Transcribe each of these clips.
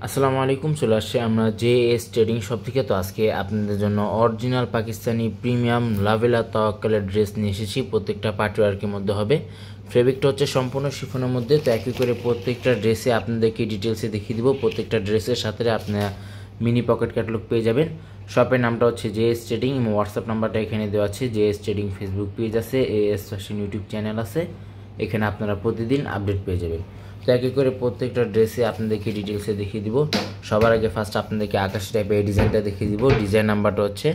আসসালামু আলাইকুম। চলে আসছে আমরা জেএস ট্রেডিং শপ থেকে। তো আজকে আপনাদের জন্য অরিজিনাল পাকিস্তানি প্রিমিয়াম লাভেলা তাওয়াক্কালের ড্রেস নিয়ে এসেছি। প্রত্যেকটা পার্টিওয়ার্কের মধ্যে হবে। ফেব্রিকটা হচ্ছে সম্পূর্ণ শিফনের মধ্যে। তো একই করে প্রত্যেকটা ড্রেসে আপনাদেরকে ডিটেলসে দেখিয়ে দিব। প্রত্যেকটা ড্রেসের সাথে আপনারা মিনি পকেট ক্যাটালগ পেয়ে যাবেন। শপের নামটা হচ্ছে জেএস ট্রেডিং এবং হোয়াটসঅ্যাপ নাম্বারটা এখানে দেওয়া আছে। জেএস ট্রেডিং ফেসবুক পেজ আছে, এএস ফ্যাশন ইউটিউব চ্যানেল আছে। এখানে আপনারা প্রতিদিন আপডেট পেয়ে যাবেন। তো এক এক করে প্রত্যেকটা ড্রেসে আপনাদেরকে ডিটেলসে দেখিয়ে দিব। সবার আগে ফার্স্ট আপনাদেরকে আকাশি টাইপের এই ডিজাইনটা দেখিয়ে দিব। ডিজাইন নাম্বারটা হচ্ছে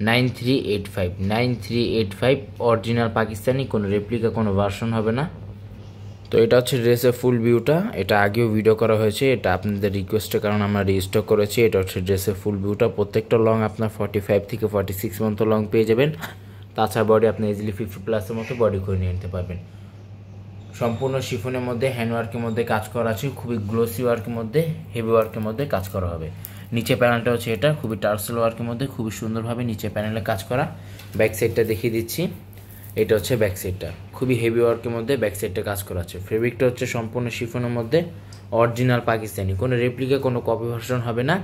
9385 অরিজিনাল পাকিস্তানি, কোনো রেপ্লিকা কোনো ভার্সন হবে না। তো এটা হচ্ছে ড্রেসের ফুল ভিউটা। এটা আগেও ভিডিও করা হয়েছে, এটা আপনাদের রিকোয়েস্টের কারণে আমরা রিস্টক করেছি। এটা হচ্ছে ড্রেসের ফুল ভিউটা। প্রত্যেকটা লং আপনার 45 থেকে 46 মতো লং পেয়ে যাবেন। তাছাড়া বডি আপনি ইজিলি 50+ মতো বডি করে নিয়ে নিতে পারবেন। সম্পূর্ণ শিফনের মধ্যে হ্যান্ডওয়ার্কের মধ্যে কাজ করা আছে, খুবই গ্লোসি ওয়ার্কের মধ্যে, হেভি ওয়ার্কের মধ্যে কাজ করা হবে। নিচে প্যানেলটা হচ্ছে এটা খুবই টার্সেল ওয়ার্কের মধ্যে, খুবই সুন্দরভাবে নিচে প্যানেলে কাজ করা। ব্যাক সাইডটা দেখিয়ে দিচ্ছি। এটা হচ্ছে ব্যাক সাইডটা, খুবই হেভি ওয়ার্কের মধ্যে ব্যাক সাইডটা কাজ করা আছে। ফেব্রিকটা হচ্ছে সম্পূর্ণ শিফনের মধ্যে, অরিজিনাল পাকিস্তানি, কোনো রেপ্লিকা কোনো কপি ভার্সন হবে না।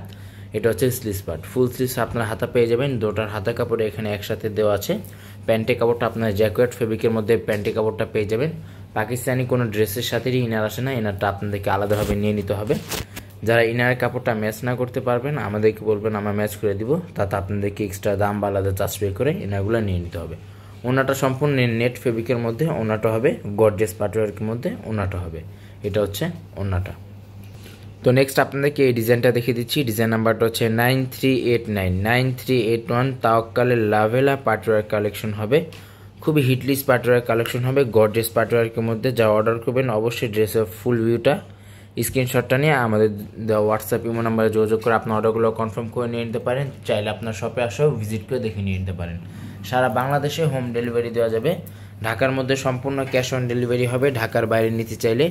এটা হচ্ছে স্লিভস পার্ট, ফুল স্লিভস আপনার হাতা পেয়ে যাবেন। দুটার হাতা কাপড় এখানে একসাথে দেওয়া আছে। প্যান্টের কাপড়টা আপনার জ্যাকেট ফেব্রিকের মধ্যে প্যান্টের কাপড়টা পেয়ে যাবেন। পাকিস্তানি কোনো ড্রেসের সাথেই ইনার আসে না, ইনারটা আপনাদেরকে আলাদাভাবে নিয়ে নিতে হবে। যারা ইনারের কাপড়টা ম্যাচ না করতে পারবেন আমাদেরকে বলবেন, আমরা ম্যাচ করে দিব। তাতে আপনাদেরকে এক্সট্রা দাম বা আলাদা চার্জ পে করে ইনারগুলো নিয়ে নিতে হবে। ওনাটা সম্পূর্ণ নেট ফেব্রিকের মধ্যে, ওনাটা হবে গর্জিয়াস পাটওয়ার্কের মধ্যে, ওনাটা হবে। এটা হচ্ছে ওনাটা। তো নেক্সট আপনাদেরকে এই ডিজাইনটা দেখিয়ে দিচ্ছি। ডিজাইন নাম্বারটা হচ্ছে 9381 তাওয়াক্কালের লাভেলা পাটওয়ার্ক কালেকশন হবে। খুবই হিটলিস্ট পাটওয়ার্ক কালেকশন হবে, গর্জিয়াস পাটওয়ার্কের মধ্যে। যা অর্ডার করবেন অবশ্যই ড্রেসের ফুল ভিউটা স্ক্রিনশটটা নিয়ে আমাদের হোয়াটসঅ্যাপ ইমো নাম্বারে যোগাযোগ করে আপনার অর্ডারগুলো কনফার্ম করে নিয়ে নিতে পারেন। চাইলে আপনার শপে আসেও ভিজিট করে দেখে নিয়ে নিতে পারেন। সারা বাংলাদেশে হোম ডেলিভারি দেওয়া যাবে। ঢাকার মধ্যে সম্পূর্ণ ক্যাশ অন ডেলিভারি হবে। ঢাকার বাইরে নিতে চাইলে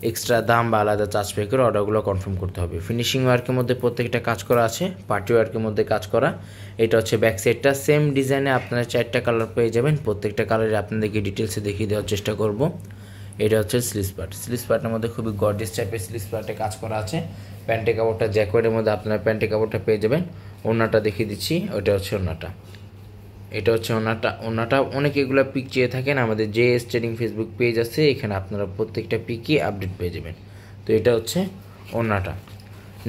এক্সট্রা দাম বা আলাদা চার্জ পে করে অর্ডারগুলো কনফার্ম করতে হবে। ফিনিশিং ওয়ার্কের মধ্যে প্রত্যেকটা কাজ করা আছে, পার্টি ওয়ার্কের মধ্যে কাজ করা। এটা হচ্ছে ব্যাক সাইডটা, সেম ডিজাইনে আপনারা 4টা কালার পেয়ে যাবেন। প্রত্যেকটা কালারে আপনাদেরকে ডিটেলসে দেখিয়ে দেওয়ার চেষ্টা করব। এটা হচ্ছে স্লিভস পার্ট। স্লিভস পার্টের মধ্যে খুবই গর্জিয়াস টাইপের স্লিভস পার্টে কাজ করা আছে। প্যান্টের কাপড়টা জ্যাকেটের মধ্যে আপনারা প্যান্টের কাপড়টা পেয়ে যাবেন। ওড়নাটা দেখিয়ে দিচ্ছি, ওটা হচ্ছে ওড়নাটা। এটা হচ্ছে ওনাটা অনেক এগুলো পিক চেয়ে থাকেন, আমাদের জেএস ট্রেডিং ফেসবুক পেজ আছে, এখানে আপনারা প্রত্যেকটা পিকই আপডেট পেয়ে যাবেন। তো এটা হচ্ছে ওনাটা।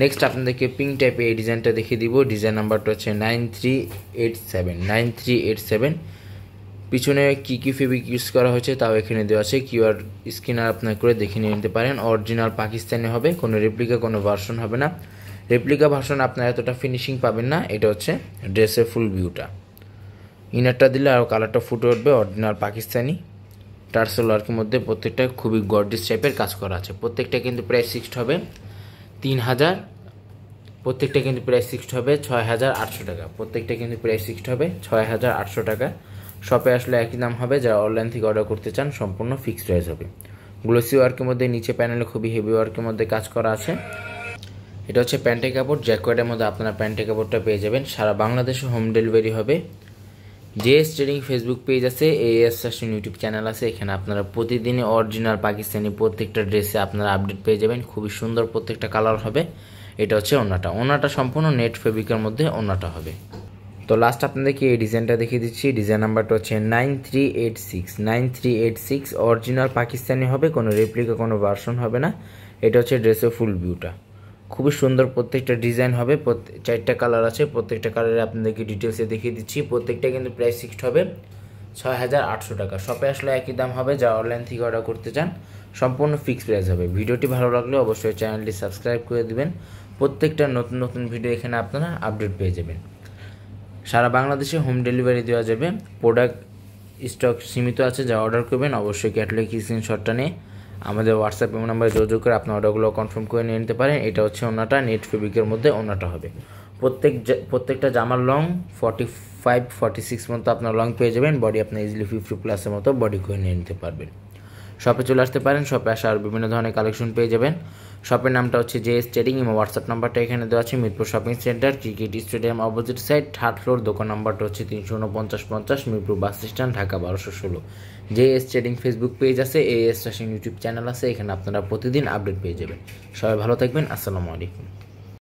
নেক্সট আপনাদেরকে পিঙ্ক টাইপের এই ডিজাইনটা দেখিয়ে দিব। ডিজাইন নাম্বারটা হচ্ছে 9387। পিছনে কী কী ফেব্রিক ইউজ করা হয়েছে তাও এখানে দেওয়া আছে। কিউআর স্ক্যানার আপনার করে দেখে নিয়ে নিতে পারেন। অরিজিনাল পাকিস্তানি হবে, কোনো রেপ্লিকা কোনো ভার্সন হবে না। রেপ্লিকা ভার্সন আপনারা এতটা ফিনিশিং পাবেন না। এটা হচ্ছে ড্রেসের ফুল ভিউটা। ইনারটা দিলে আরও কালারটা ফুটে উঠবে। অরিজিনাল পাকিস্তানি টার্সেল ওয়ার্কের মধ্যে প্রত্যেকটা খুবই গর্জিয়াস টাইপের কাজ করা আছে। প্রত্যেকটা কিন্তু প্রাইস ফিক্সড হবে 3000। প্রত্যেকটা কিন্তু প্রাইস ফিক্সড হবে 6800 টাকা। প্রত্যেকটা কিন্তু প্রাইস ফিক্সড হবে 6800 টাকা। শপে আসলে একই দাম হবে। যারা অনলাইন থেকে অর্ডার করতে চান সম্পূর্ণ ফিক্সড প্রাইস হবে। গ্লোসি ওয়ার্কের মধ্যে নিচে প্যানেলে খুবই হেভি ওয়ার্কের মধ্যে কাজ করা আছে। এটা হচ্ছে প্যান্টের কাপড়, জ্যাকেটের মধ্যে আপনারা প্যান্টের কাপড়টা পেয়ে যাবেন। সারা বাংলাদেশে হোম ডেলিভারি হবে। জেএস ট্রেডিং ফেসবুক পেজ আছে, এএস ফ্যাশন ইউটিউব চ্যানেল আছে। এখানে আপনারা প্রতিদিনই অরিজিনাল পাকিস্তানি প্রত্যেকটা ড্রেসে আপনারা আপডেট পেয়ে যাবেন। খুবই সুন্দর প্রত্যেকটা কালার হবে। এটা হচ্ছে ওনাটা সম্পূর্ণ নেট ফেব্রিকের মধ্যে ওনাটা হবে। তো লাস্ট আপনাদেরকে এই ডিজাইনটা দেখিয়ে দিচ্ছি। ডিজাইন নাম্বারটা হচ্ছে 9386 অরিজিনাল পাকিস্তানি হবে, কোনো রেপ্লিকা কোনো ভার্সন হবে না। এটা হচ্ছে ড্রেসের ফুল ভিউটা। খুবই সুন্দর প্রত্যেকটা ডিজাইন হবে। 4টা কালার আছে, প্রত্যেকটা কালারে আপনাদেরকে ডিটেলসে দেখিয়ে দিচ্ছি। প্রত্যেকটা কিন্তু প্রাইস ফিক্সড হবে 6800 টাকা। শপে আসলে একই দাম হবে। যা অনলাইন থেকে অর্ডার করতে চান সম্পূর্ণ ফিক্সড প্রাইস হবে। ভিডিওটি ভালো লাগলে অবশ্যই চ্যানেলটি সাবস্ক্রাইব করে দিবেন। প্রত্যেকটা নতুন নতুন ভিডিও এখানে আপনারা আপডেট পেয়ে যাবেন। সারা বাংলাদেশে হোম ডেলিভারি দেওয়া যাবে। প্রোডাক্ট স্টক সীমিত আছে। যা অর্ডার করবেন অবশ্যই ক্যাটালগ স্ক্রিনশটটা নিয়ে আমাদের হোয়াটসঅ্যাপ নাম্বারে যোগাযোগ করে আপনার অর্ডারগুলো কনফার্ম করে নিয়ে নিতে পারেন। এটা হচ্ছে ওনাটা, নেট ফেব্রিকের মধ্যে ওনাটা হবে। প্রত্যেকটা জামার লং 45-46 মতো আপনার লং পেয়ে যাবেন। বডি আপনার ইজিলি 50+ মতো বডি করে নিয়ে নিতে পারবেন। শপে চলে আসতে পারেন। শপে আসা আর বিভিন্ন ধরনের কালেকশন পেয়ে যাবেন। শপের নামটা হচ্ছে জেএস ট্রেডিং এবং হোয়াটসঅ্যাপ নাম্বারটা এখানে দেওয়া আছে। Mirpur shopping centre, cricket stadium opposite side, 3rd floor. দোকান নাম্বারটা হচ্ছে 34950 Mirpur bus stand, Dhaka 1216। JS trading Facebook page আছে, এএস ফ্যাশন ইউটিউব চ্যানেল আছে। এখানে আপনারা প্রতিদিন আপডেট পেয়ে যাবেন। সবাই ভালো থাকবেন। আসসালামু আলাইকুম।